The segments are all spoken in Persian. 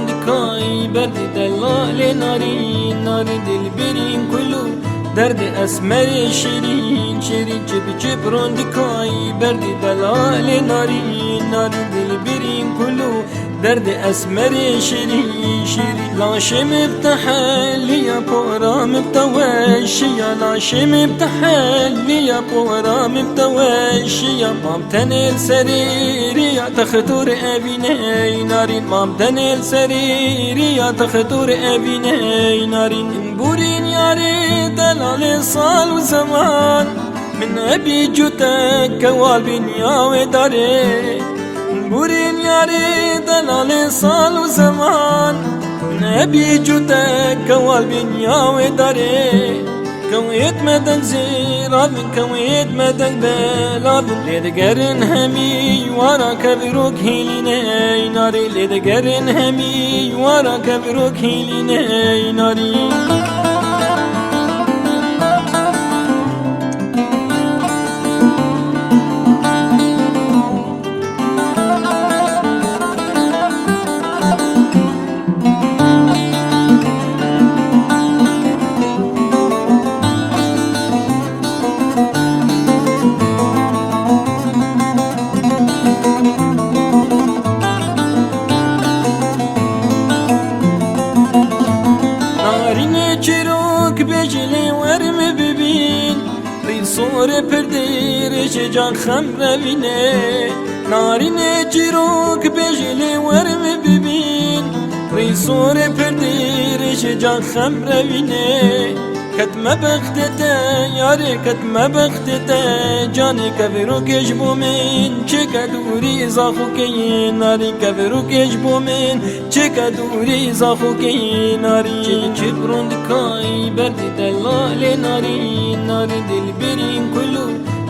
برندكاي برد دلال نارين نار دلبرين كله درد اسمر شیرین شیرین چه برندكاي برد دلال نارين نار دلبرين كله درد اسمر شیرین شیرین لاشم بتحلي بورام بتوشي لاشم بتحلي بورام بتوشي مام تنل سريري تخطر ابيني نارين مام تنل سريري تخطر ابيني نارين بورين ياري دلال صال وزمان من ابي جوتك كوال بنيا وداري بورين ياري دلال صال وزمان نبي جوتك كوال بنيا وداري كويت مدن زيراد من كويت مدن بلاد لدقرن همي ورا كبروك هيليني ناري لدقرن همي ورا كبروك هيليني ناري بجلي ورم ببين ريد صور پردير شجاع خمر بيني نارين جيروك بجلي ورم ببين ريد صور پردير شجاع خمر بيني كتم بختته ياري كتم بختته جاني كفروك يجبو من چك دوري زاخو كي ناري كفروك يجبو من چك دوري زاخو كي ناري چه برندكاي برد دلال ناري ناري دلبرين كله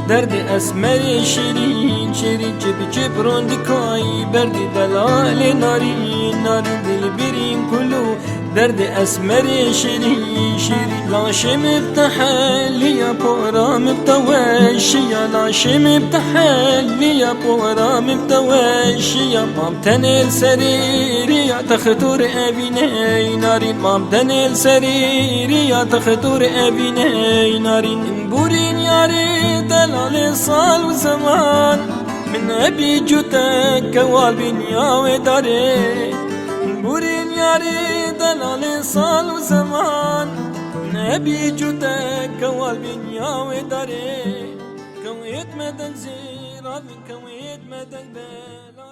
درد اسمر شیرین شیرین چه برندكاي برد دلال ناري ناري دلبرين كله درد اسمر شیرین شیرین لاشم بتحلي بورام بتوشي لاشم بتحلي بورام بتوشي مام تنل سريري تخطر ابيني نارين مام تنل سريري تخطر ابيني نارين بورين ياري دلال صال وزمان من ابي جوتك كوال بنيا وداري بورين ياري دلال صال وزمان نبي جوتك كوال بنيا وداري كويت مدن زيراد من كويت مدن بلا